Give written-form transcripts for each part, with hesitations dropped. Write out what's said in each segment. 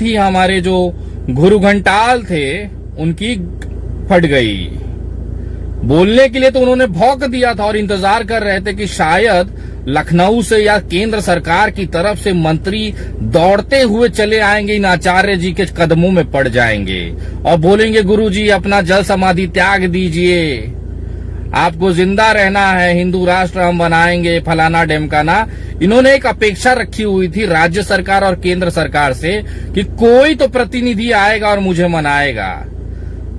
साथ ही हमारे जो गुरु घंटाल थे उनकी फट गई। बोलने के लिए तो उन्होंने भौंक दिया था और इंतजार कर रहे थे कि शायद लखनऊ से या केंद्र सरकार की तरफ से मंत्री दौड़ते हुए चले आएंगे, इन आचार्य जी के कदमों में पड़ जाएंगे और बोलेंगे गुरुजी अपना जल समाधि त्याग दीजिए, आपको जिंदा रहना है, हिंदू राष्ट्र हम बनाएंगे, फलाना ढेमकाना। इन्होंने एक अपेक्षा रखी हुई थी राज्य सरकार और केंद्र सरकार से कि कोई तो प्रतिनिधि आएगा और मुझे मनाएगा।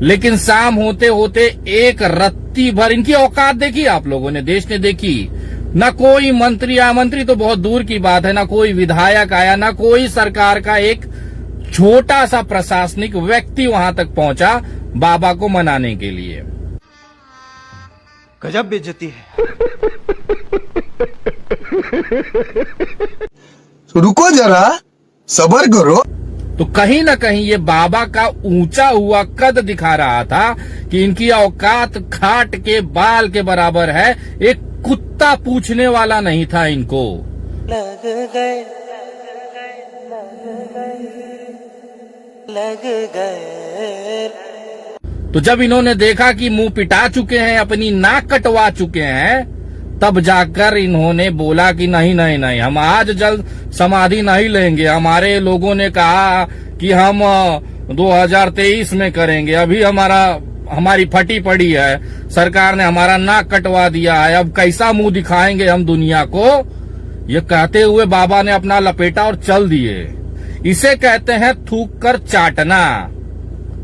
लेकिन शाम होते होते एक रत्ती भर इनकी औकात देखी आप लोगों ने, देश ने देखी। न कोई मंत्री आया, मंत्री तो बहुत दूर की बात है, न कोई विधायक आया, न कोई सरकार का एक छोटा सा प्रशासनिक व्यक्ति वहां तक पहुंचा बाबा को मनाने के लिए। गजब बेइज्जती है। रुको जरा, सब्र करो। तो कहीं न कहीं ये बाबा का ऊंचा हुआ कद दिखा रहा था कि इनकी औकात खाट के बाल के बराबर है, एक कुत्ता पूछने वाला नहीं था इनको। लग गए लग गए। तो जब इन्होंने देखा कि मुंह पिटा चुके हैं, अपनी नाक कटवा चुके हैं, तब जाकर इन्होंने बोला कि नहीं नहीं नहीं, हम आज जल समाधि नहीं लेंगे। हमारे लोगों ने कहा कि हम 2023 में करेंगे, अभी हमारी फटी पड़ी है, सरकार ने हमारा नाक कटवा दिया है, अब कैसा मुंह दिखाएंगे हम दुनिया को। ये कहते हुए बाबा ने अपना लपेटा और चल दिए। इसे कहते हैं थूक कर चाटना,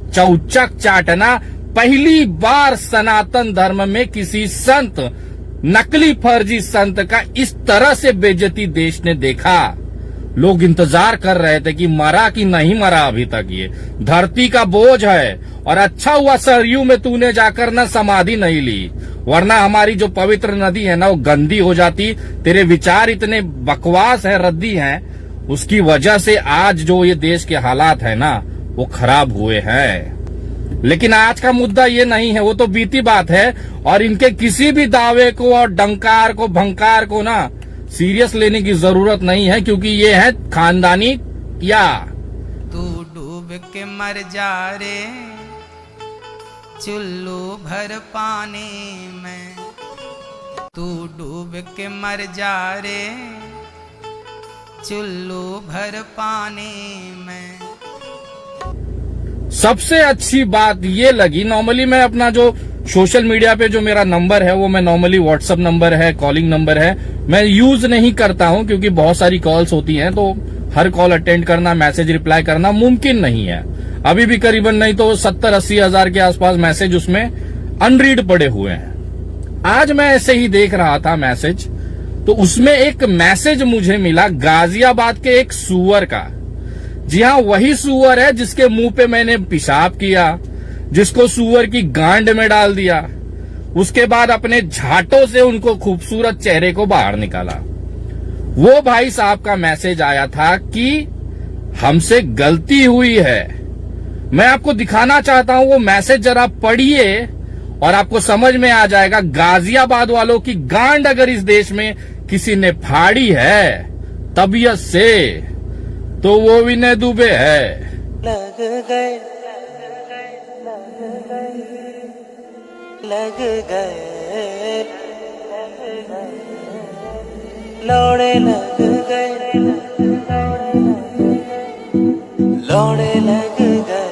चौचक चाटना। पहली बार सनातन धर्म में किसी संत, नकली फर्जी संत का इस तरह से बेइज्जती देश ने देखा। लोग इंतजार कर रहे थे कि मरा कि नहीं मरा अभी तक। ये धरती का बोझ है और अच्छा हुआ सरयू में तूने जाकर ना समाधि नहीं ली, वरना हमारी जो पवित्र नदी है ना वो गंदी हो जाती। तेरे विचार इतने बकवास है, रद्दी हैं, उसकी वजह से आज जो ये देश के हालात है ना वो खराब हुए हैं। लेकिन आज का मुद्दा ये नहीं है, वो तो बीती बात है। और इनके किसी भी दावे को और डंकार को, भंकार को ना सीरियस लेने की जरूरत नहीं है, क्योंकि ये है खानदानी या। तू डूब के मर जा रे चुल्लू भर पानी में, तू डूब के मर जा रे चुल्लू भर पानी में। सबसे अच्छी बात ये लगी, नॉर्मली मैं अपना जो सोशल मीडिया पे जो मेरा नंबर है वो मैं नॉर्मली व्हाट्सएप नंबर है, कॉलिंग नंबर है, मैं यूज नहीं करता हूं क्योंकि बहुत सारी कॉल्स होती हैं, तो हर कॉल अटेंड करना, मैसेज रिप्लाई करना मुमकिन नहीं है। अभी भी करीबन नहीं तो 70-80 हजार के आसपास मैसेज उसमें अनरीड पड़े हुए हैं। आज मैं ऐसे ही देख रहा था मैसेज, तो उसमें एक मैसेज मुझे मिला गाजियाबाद के एक सुअर का। जी हाँ, वही सुअर है जिसके मुंह पे मैंने पेशाब किया, जिसको सुअर की गांड में डाल दिया, उसके बाद अपने झाटों से उनको खूबसूरत चेहरे को बाहर निकाला। वो भाई साहब का मैसेज आया था कि हमसे गलती हुई है। मैं आपको दिखाना चाहता हूं वो मैसेज, जरा पढ़िए और आपको समझ में आ जाएगा। गाजियाबाद वालों की गांड अगर इस देश में किसी ने फाड़ी है तबीयत से, तो वो विनय दुबे है। लग गए लग गए लौड़े, लग गए लौड़े, लग गए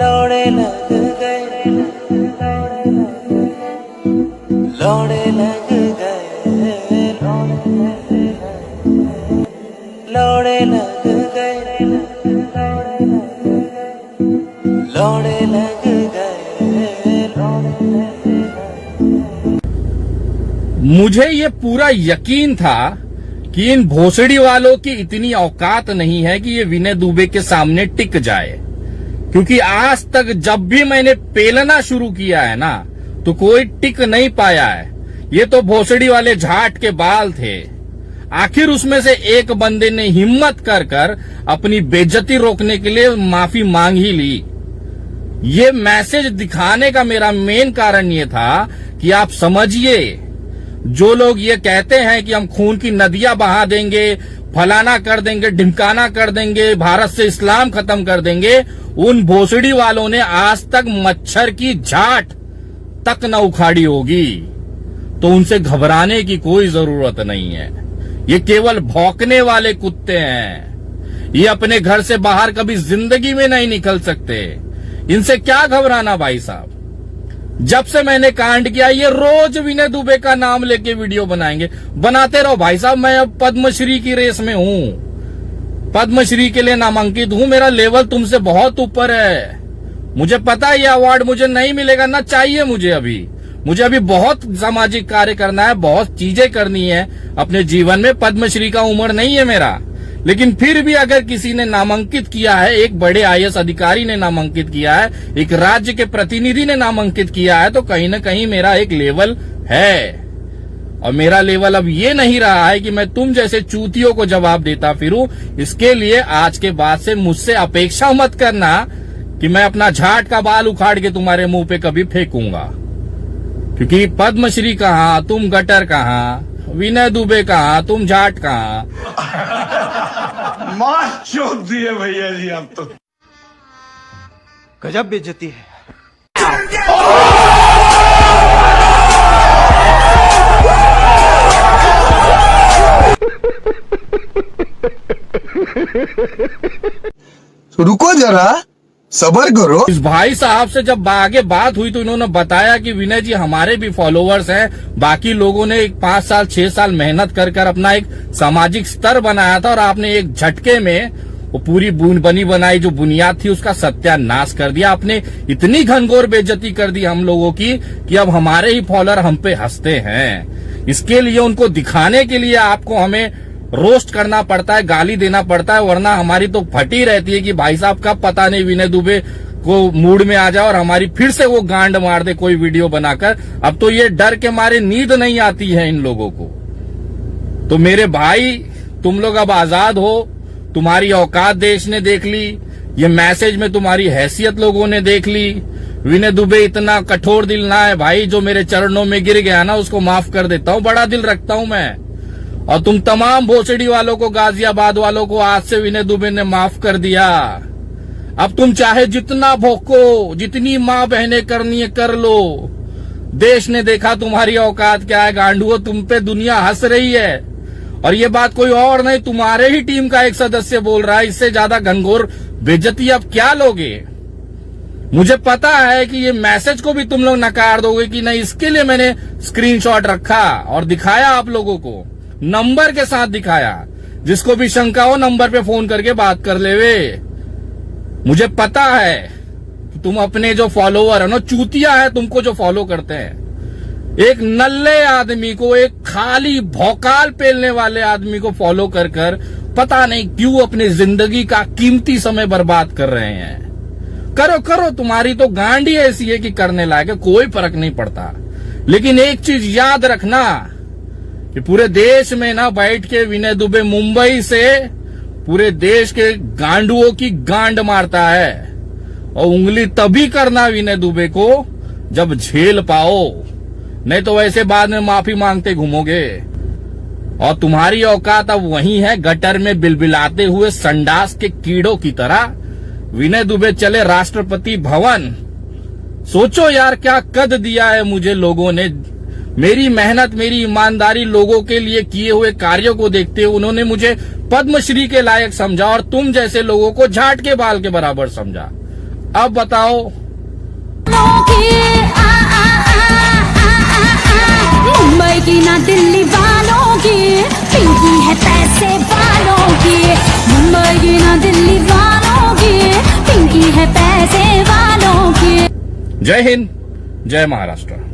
लौड़े, लग गए लौड़े, लग गए लौड़े, लग गए लौड़े, लग गए। मुझे ये पूरा यकीन था कि इन भोसड़ी वालों की इतनी औकात नहीं है कि ये विनय दुबे के सामने टिक जाए, क्योंकि आज तक जब भी मैंने पेलना शुरू किया है ना तो कोई टिक नहीं पाया है। ये तो भोसड़ी वाले झाट के बाल थे। आखिर उसमें से एक बंदे ने हिम्मत कर अपनी बेइज्जती रोकने के लिए माफी मांग ही ली। ये मैसेज दिखाने का मेरा मेन कारण ये था कि आप समझिए, जो लोग ये कहते हैं कि हम खून की नदियां बहा देंगे, फलाना कर देंगे, ढिमकाना कर देंगे, भारत से इस्लाम खत्म कर देंगे, उन भोसड़ी वालों ने आज तक मच्छर की झाट तक न उखाड़ी होगी। तो उनसे घबराने की कोई जरूरत नहीं है। ये केवल भौंकने वाले कुत्ते हैं। ये अपने घर से बाहर कभी जिंदगी में नहीं निकल सकते। इनसे क्या घबराना भाई साहब। जब से मैंने कांड किया, ये रोज विनय दुबे का नाम लेके वीडियो बनाएंगे। बनाते रहो भाई साहब। मैं अब पद्मश्री की रेस में हूं, पद्मश्री के लिए नामांकित हूं। मेरा लेवल तुमसे बहुत ऊपर है। मुझे पता है ये अवार्ड मुझे नहीं मिलेगा, ना चाहिए मुझे अभी बहुत सामाजिक कार्य करना है, बहुत चीजें करनी है अपने जीवन में। पद्मश्री का उम्र नहीं है मेरा। लेकिन फिर भी अगर किसी ने नामांकित किया है, एक बड़े आईएएस अधिकारी ने नामांकित किया है, एक राज्य के प्रतिनिधि ने नामांकित किया है, तो कहीं ना कहीं मेरा एक लेवल है। और मेरा लेवल अब ये नहीं रहा है कि मैं तुम जैसे चूतियों को जवाब देता फिरूं। इसके लिए आज के बाद से मुझसे अपेक्षा मत करना कि मैं अपना झाट का बाल उखाड़ के तुम्हारे मुंह पे कभी फेंकूंगा। क्योंकि पद्मश्री कहाँ, तुम गटर कहाँ, विनय दुबे कहाँ, तुम जाट कहाँ। मार चोद दिए भैया जी आप तो। गजब बेइज्जती है। रुको जरा, सबर करो। इस भाई साहब से जब आगे बात हुई तो इन्होंने बताया कि विनय जी हमारे भी फॉलोअर्स हैं, बाकी लोगों ने 5 साल 6 साल मेहनत कर अपना एक सामाजिक स्तर बनाया था और आपने एक झटके में वो पूरी बनी बनाई जो बुनियाद थी उसका सत्यानाश कर दिया। आपने इतनी घनघोर बेइज्जती कर दी हम लोगों की कि अब हमारे ही फॉलोअर हम पे हंसते हैं। इसके लिए उनको दिखाने के लिए आपको हमें रोस्ट करना पड़ता है, गाली देना पड़ता है, वरना हमारी तो फटी रहती है कि भाई साहब कब पता नहीं विनय दुबे को मूड में आ जाए और हमारी फिर से वो गांड मार दे कोई वीडियो बनाकर। अब तो ये डर के मारे नींद नहीं आती है इन लोगों को। तो मेरे भाई, तुम लोग अब आजाद हो। तुम्हारी औकात देश ने देख ली, ये मैसेज में तुम्हारी हैसियत लोगों ने देख ली। विनय दुबे इतना कठोर दिल ना है भाई, जो मेरे चरणों में गिर गया ना उसको माफ कर देता हूँ। बड़ा दिल रखता हूँ मैं। और तुम तमाम भोसड़ी वालों को, गाजियाबाद वालों को आज से विनय दुबे ने माफ कर दिया। अब तुम चाहे जितना भोंको, जितनी माँ बहनें करनी है कर लो। देश ने देखा तुम्हारी औकात क्या है। गांडुओ, तुम पे दुनिया हंस रही है। और ये बात कोई और नहीं, तुम्हारे ही टीम का एक सदस्य बोल रहा है। इससे ज्यादा घनघोर बेइज्जती अब क्या लोगे। मुझे पता है कि ये मैसेज को भी तुम लोग नकार दोगे कि नहीं। इसके लिए मैंने स्क्रीनशॉट रखा और दिखाया आप लोगों को, नंबर के साथ दिखाया। जिसको भी शंका हो नंबर पे फोन करके बात कर लेवे। मुझे पता है कि तुम अपने जो फॉलोवर है ना, चूतिया है तुमको जो फॉलो करते हैं। एक नल्ले आदमी को, एक खाली भौकाल पेलने वाले आदमी को फॉलो कर पता नहीं क्यों अपनी जिंदगी का कीमती समय बर्बाद कर रहे हैं। करो, तुम्हारी तो गांड ही ऐसी है कि करने लायक है, कोई फर्क नहीं पड़ता। लेकिन एक चीज याद रखना कि पूरे देश में ना बैठ के विनय दुबे मुंबई से पूरे देश के गांडुओं की गांड मारता है। और उंगली तभी करना विनय दुबे को जब झेल पाओ, नहीं तो वैसे बाद में माफी मांगते घूमोगे। और तुम्हारी औकात अब वही है, गटर में बिलबिलाते हुए संडास के कीड़ों की तरह। विनय दुबे चले राष्ट्रपति भवन। सोचो यार क्या कद दिया है मुझे लोगों ने। मेरी मेहनत, मेरी ईमानदारी, लोगों के लिए किए हुए कार्यों को देखते हुए उन्होंने मुझे पद्मश्री के लायक समझा और तुम जैसे लोगों को झाट के बाल के बराबर समझा। अब बताओ। मुंबई की ना दिल्ली वालों की, पिंकी है पैसे वालों की। मुंबई की ना दिल्ली वालों की, पिंकी है पैसे वालों की। जय हिंद, जय महाराष्ट्र।